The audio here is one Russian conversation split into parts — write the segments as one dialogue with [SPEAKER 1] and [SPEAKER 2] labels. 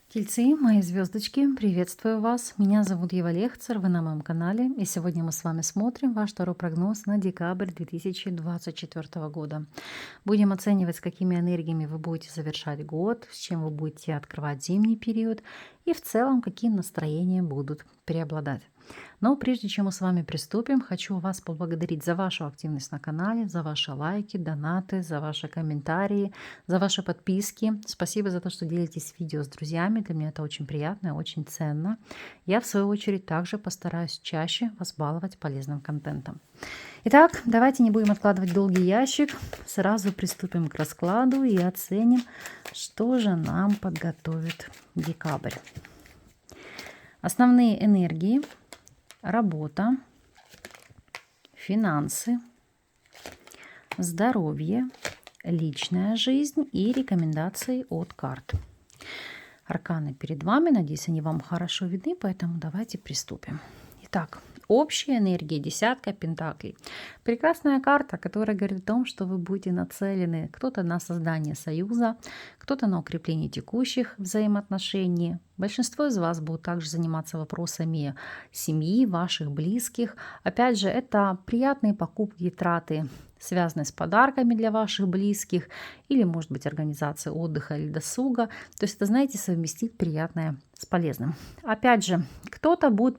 [SPEAKER 1] Тельцы, мои звездочки, приветствую вас. Меня зовут Ева Лехцер, вы на моем канале. И сегодня мы с вами смотрим ваш второй прогноз на декабрь 2024 года. Будем оценивать, с какими энергиями вы будете завершать год, с чем вы будете открывать зимний период и в целом, какие настроения будут преобладать. Но прежде чем мы с вами приступим, хочу вас поблагодарить за вашу активность на канале, за ваши лайки, донаты, за ваши комментарии, за ваши подписки. Спасибо за то, что делитесь видео с друзьями. Для меня это очень приятно и очень ценно. Я, в свою очередь, также постараюсь чаще вас баловать полезным контентом. Итак, давайте не будем откладывать долгий ящик. Сразу приступим к раскладу и оценим, что же нам подготовит декабрь. Основные энергии: работа, финансы, здоровье, личная жизнь и рекомендации от карт. Арканы перед вами, надеюсь, они вам хорошо видны, поэтому давайте приступим. Итак, общая энергия, десятка пентаклей. Прекрасная карта, которая говорит о том, что вы будете нацелены кто-то на создание союза, кто-то на укрепление текущих взаимоотношений. Большинство из вас будут также заниматься вопросами семьи, ваших близких. Опять же, это приятные покупки и траты, связанные с подарками для ваших близких, или, может быть, организация отдыха или досуга. То есть это, знаете, совместить приятное с полезным. Опять же, кто-то будет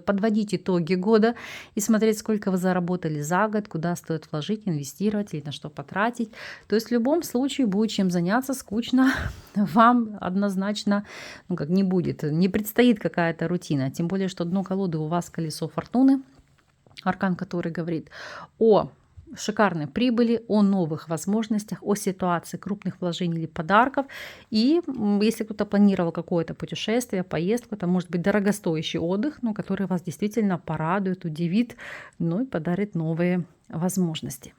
[SPEAKER 1] подводить итоги года и смотреть, сколько вы заработали за год, куда стоит вложить, инвестировать или на что потратить. То есть в любом случае будет чем заняться, скучно вам однозначно не будет, не предстоит какая-то рутина. Тем более, что дно колоды у вас колесо фортуны, аркан, который говорит о шикарной прибыли, о новых возможностях, о ситуации крупных вложений или подарков. И если кто-то планировал какое-то путешествие, поездку, это может быть дорогостоящий отдых, который вас действительно порадует, удивит, и подарит новые возможности.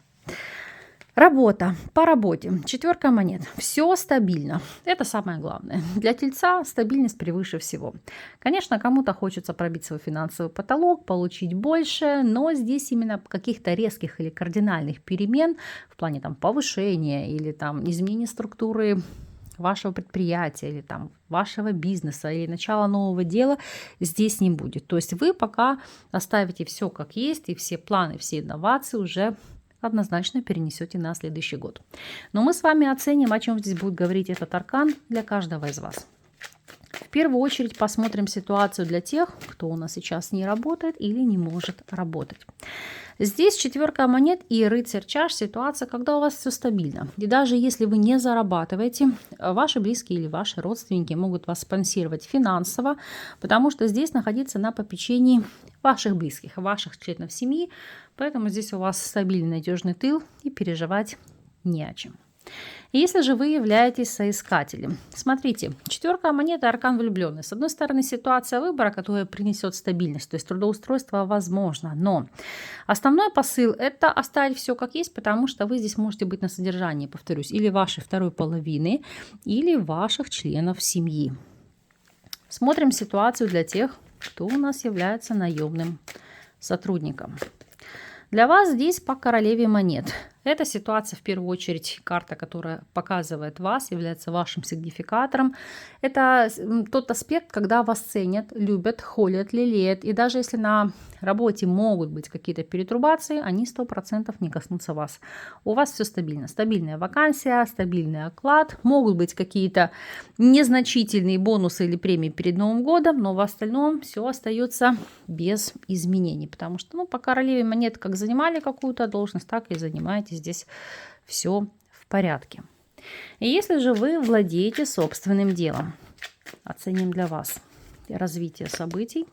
[SPEAKER 1] Работа. По работе. Четверка монет. Все стабильно. Это самое главное. Для тельца стабильность превыше всего. Конечно, кому-то хочется пробить свой финансовый потолок, получить больше, но здесь именно каких-то резких или кардинальных перемен в плане повышения или изменения структуры вашего предприятия или вашего бизнеса или начала нового дела здесь не будет. То есть вы пока оставите все как есть, и все планы, все инновации уже однозначно перенесете на следующий год. Но мы с вами оценим, о чем здесь будет говорить этот аркан для каждого из вас. В первую очередь посмотрим ситуацию для тех, кто у нас сейчас не работает или не может работать. Здесь четверка монет и рыцарь чаш. Ситуация, когда у вас все стабильно. И даже если вы не зарабатываете, ваши близкие или ваши родственники могут вас спонсировать финансово, потому что здесь находиться на попечении ваших близких, ваших членов семьи. Поэтому здесь у вас стабильный, надежный тыл и переживать не о чем. Если же вы являетесь соискателем, смотрите, четверка монет и аркан влюбленный. С одной стороны, ситуация выбора, которая принесет стабильность, то есть трудоустройство возможно, но основной посыл – это оставить все как есть, потому что вы здесь можете быть на содержании, повторюсь, или вашей второй половины, или ваших членов семьи. Смотрим ситуацию для тех, кто у нас является наемным сотрудником. Для вас здесь по королеве монет. Эта ситуация, в первую очередь, карта, которая показывает вас, является вашим сигнификатором. Это тот аспект, когда вас ценят, любят, холят, лелеют. И даже если на работе могут быть какие-то перетрубации, они 100% не коснутся вас. У вас все стабильно. Стабильная вакансия, стабильный оклад. Могут быть какие-то незначительные бонусы или премии перед Новым годом, но в остальном все остается без изменений. Потому что по королеве монет как занимали какую-то должность, так и занимаете здесь все в порядке. И если же вы владеете собственным делом, оценим для вас развитие событий,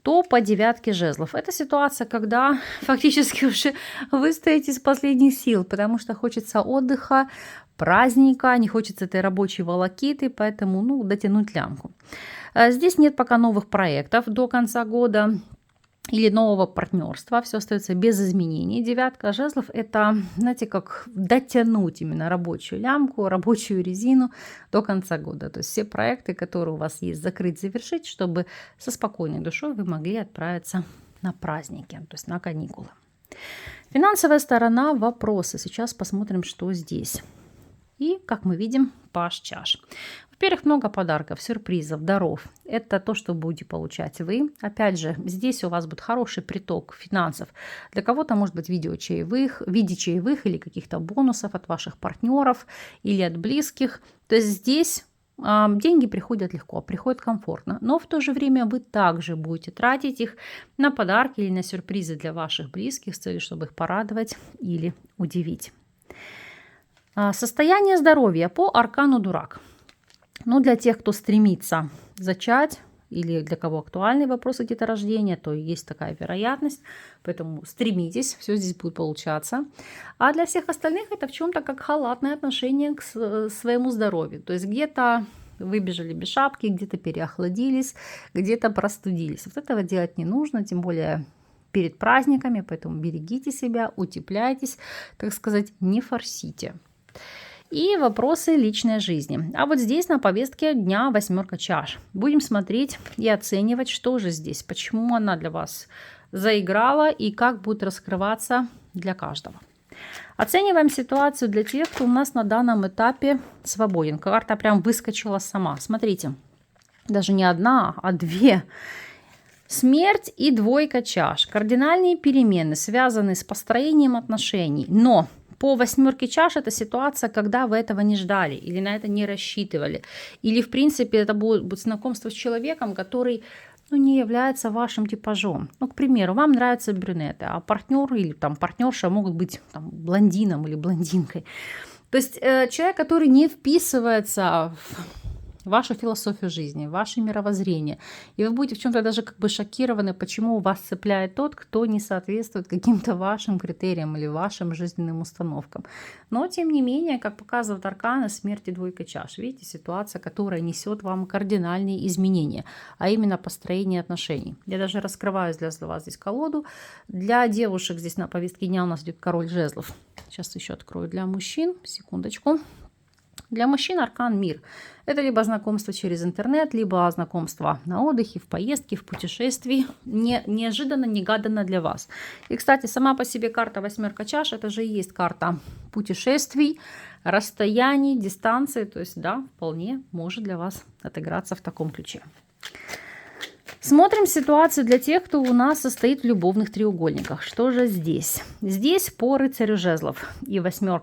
[SPEAKER 1] то по девятке жезлов. Это ситуация, когда фактически уже вы стоите из последних сил, потому что хочется отдыха, праздника, не хочется этой рабочей волокиты, поэтому дотянуть лямку. Здесь нет пока новых проектов до конца года или нового партнерства, все остается без изменений. Девятка жезлов – это, знаете, как дотянуть именно рабочую лямку, рабочую резину до конца года. То есть все проекты, которые у вас есть, закрыть, завершить, чтобы со спокойной душой вы могли отправиться на праздники, то есть на каникулы. Финансовая сторона вопроса. Сейчас посмотрим, что здесь. И, как мы видим, паш чаш. Во-первых, много подарков, сюрпризов, даров. Это то, что будете получать вы. Опять же, здесь у вас будет хороший приток финансов. Для кого-то может быть в виде чаевых или каких-то бонусов от ваших партнеров или от близких. То есть здесь деньги приходят легко, приходят комфортно, но в то же время вы также будете тратить их на подарки или на сюрпризы для ваших близких с целью, чтобы их порадовать или удивить. Состояние здоровья по аркану Дурак. Ну, для тех, кто стремится зачать, или для кого актуальны вопросы деторождения, то есть такая вероятность, поэтому стремитесь, все здесь будет получаться. А для всех остальных это в чем-то как халатное отношение к своему здоровью. То есть где-то выбежали без шапки, где-то переохладились, где-то простудились. Вот этого делать не нужно, тем более перед праздниками, поэтому берегите себя, утепляйтесь, так сказать, не форсите. И вопросы личной жизни. А вот здесь на повестке дня 8 чаш. Будем смотреть и оценивать, что же здесь, почему она для вас заиграла и как будет раскрываться для каждого. Оцениваем ситуацию для тех, кто у нас на данном этапе свободен. Карта прям выскочила сама. Смотрите, даже не одна, а две. Смерть и 2 чаш. Кардинальные перемены, связанные с построением отношений. Но по 8 чаш это ситуация, когда вы этого не ждали или на это не рассчитывали. Или, в принципе, это будет знакомство с человеком, который не является вашим типажом. Ну, к примеру, вам нравятся брюнеты, а партнер или партнерша могут быть блондином или блондинкой. То есть человек, который не вписывается в вашу философию жизни, в ваше мировоззрение. И вы будете в чем-то даже шокированы, почему вас цепляет тот, кто не соответствует каким-то вашим критериям или вашим жизненным установкам. Но, тем не менее, как показывают арканы, смерть и 2 чаш. Видите, ситуация, которая несет вам кардинальные изменения, а именно построение отношений. Я даже раскрываю для вас здесь колоду. Для девушек здесь на повестке дня у нас идет король жезлов. Сейчас еще открою для мужчин. Секундочку. Для мужчин аркан мир. Это либо знакомство через интернет, либо знакомство на отдыхе, в поездке, в путешествии. Неожиданно, негаданно для вас. И, кстати, сама по себе карта 8 чаш, это же и есть карта путешествий, расстояний, дистанции. То есть, да, вполне может для вас отыграться в таком ключе. Смотрим ситуацию для тех, кто у нас состоит в любовных треугольниках. Что же здесь? Здесь по рыцарю жезлов и 8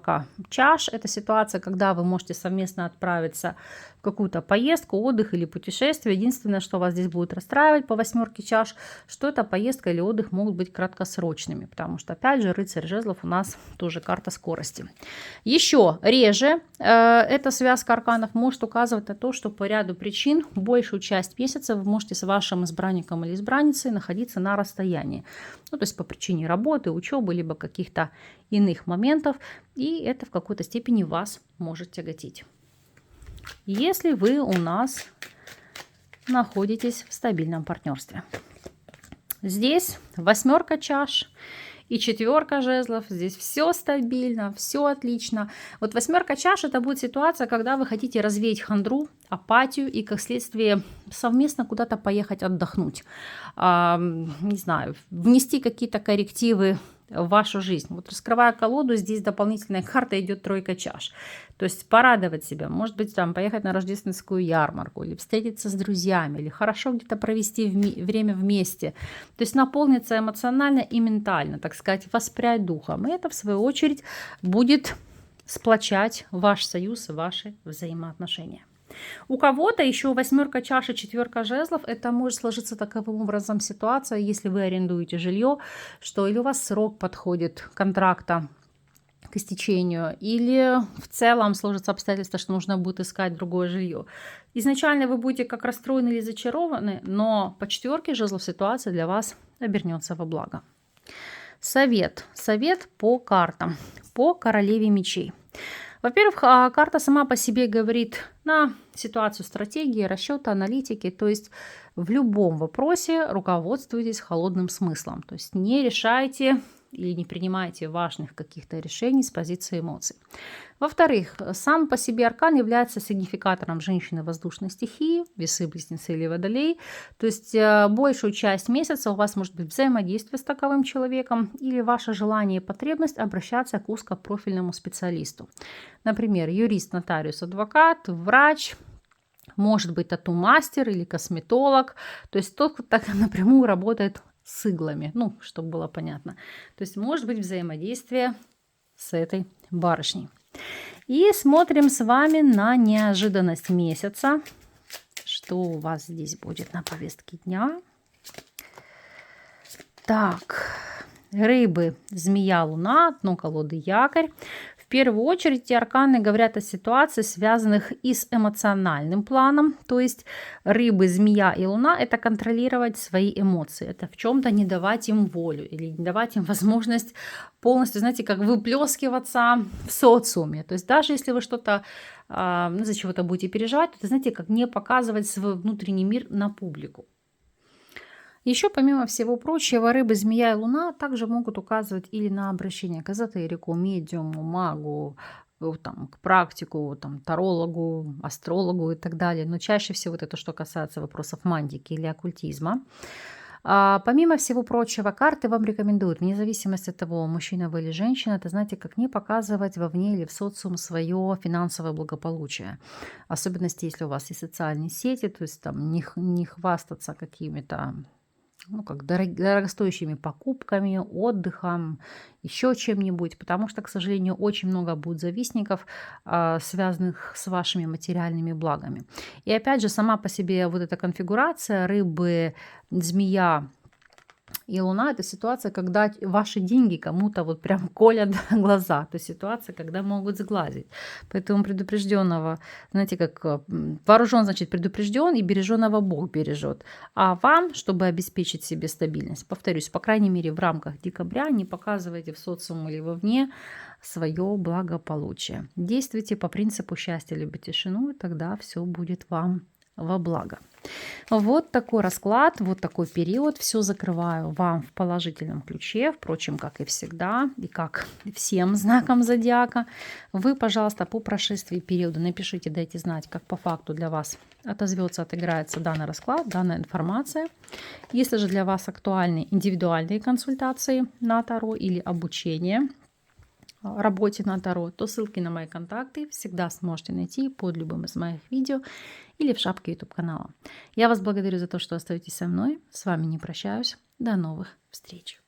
[SPEAKER 1] чаш. Это ситуация, когда вы можете совместно отправиться в какую-то поездку, отдых или путешествие. Единственное, что вас здесь будет расстраивать по 8 чаш, что эта поездка или отдых могут быть краткосрочными. Потому что, опять же, рыцарь жезлов у нас тоже карта скорости. Еще реже эта связка арканов может указывать на то, что по ряду причин большую часть месяца вы можете с вашим избранником или избранницей находиться на расстоянии. Ну, то есть по причине работы, учебы, либо каких-то иных моментов. И это в какой-то степени вас может тяготить. Если вы у нас находитесь в стабильном партнерстве. Здесь 8 чаш и 4 жезлов. Здесь все стабильно, все отлично. Вот 8 чаш это будет ситуация, когда вы хотите развеять хандру, апатию и, как следствие, совместно куда-то поехать отдохнуть. Не знаю, внести какие-то коррективы в вашу жизнь. Вот раскрывая колоду, здесь дополнительная карта идет 3 чаш. То есть порадовать себя, может быть, поехать на рождественскую ярмарку, или встретиться с друзьями, или хорошо где-то провести время вместе. То есть наполниться эмоционально и ментально, так сказать, воспрять духом. И это, в свою очередь, будет сплочать ваш союз и ваши взаимоотношения. У кого-то еще 8 чаш и 4 жезлов, это может сложиться таковым образом ситуация, если вы арендуете жилье, что или у вас срок подходит контракта к истечению, или в целом сложится обстоятельство, что нужно будет искать другое жилье. Изначально вы будете как расстроены или зачарованы, но по 4 жезлов ситуация для вас обернется во благо. Совет по картам, по королеве мечей. Во-первых, карта сама по себе говорит на ситуацию стратегии, расчета, аналитики. То есть в любом вопросе руководствуйтесь холодным смыслом. То есть не решайте или не принимайте важных каких-то решений с позиции эмоций. Во-вторых, сам по себе аркан является сигнификатором женщины воздушной стихии, весы, близнецы или водолей. То есть большую часть месяца у вас может быть взаимодействие с таковым человеком или ваше желание и потребность обращаться к узкопрофильному специалисту. Например, юрист, нотариус, адвокат, врач, Может быть, тату-мастер или косметолог. То есть тот, кто так напрямую работает с иглами. Ну, чтобы было понятно. То есть может быть взаимодействие с этой барышней. И смотрим с вами на неожиданность месяца. Что у вас здесь будет на повестке дня? Так, рыбы, змея, луна, дно колоды, якорь. В первую очередь эти арканы говорят о ситуациях, связанных и с эмоциональным планом. То есть рыбы, змея и луна – это контролировать свои эмоции. Это в чем-то не давать им волю или не давать им возможность полностью, знаете, как выплескиваться в социуме. То есть даже если вы что-то, за чего-то будете переживать, то, знаете, как не показывать свой внутренний мир на публику. Еще, помимо всего прочего, рыбы, змея и луна также могут указывать или на обращение к эзотерику, медиуму, магу, там, к практику, там, тарологу, астрологу и так далее. Но чаще всего это что касается вопросов мантики или оккультизма. Помимо всего прочего, карты вам рекомендуют, вне зависимости от того, мужчина вы или женщина, это, знаете, как не показывать вовне или в социум свое финансовое благополучие. Особенности, если у вас есть социальные сети, то есть там не хвастаться какими-то как дорогостоящими покупками, отдыхом, еще чем-нибудь, потому что, к сожалению, очень много будет завистников, связанных с вашими материальными благами. И опять же, сама по себе вот эта конфигурация рыбы, змея и луна – это ситуация, когда ваши деньги кому-то вот прям колят глаза. То есть ситуация, когда могут сглазить. Поэтому предупрежденного, знаете, как вооружен, значит, предупрежден, и береженого Бог бережет. А вам, чтобы обеспечить себе стабильность, повторюсь, по крайней мере, в рамках декабря не показывайте в социум или вовне свое благополучие. Действуйте по принципу счастья, любите тишину, и тогда все будет вам во благо. Вот такой расклад, вот такой период. Все закрываю вам в положительном ключе, впрочем, как и всегда, и как всем знакам зодиака. Вы, пожалуйста, по прошествии периода напишите, дайте знать, как по факту для вас отозвется, отыграется данный расклад, данная информация. Если же для вас актуальны индивидуальные консультации на Таро или обучение работе на Таро, то ссылки на мои контакты всегда сможете найти под любым из моих видео или в шапке YouTube канала. Я вас благодарю за то, что остаетесь со мной. С вами не прощаюсь. До новых встреч.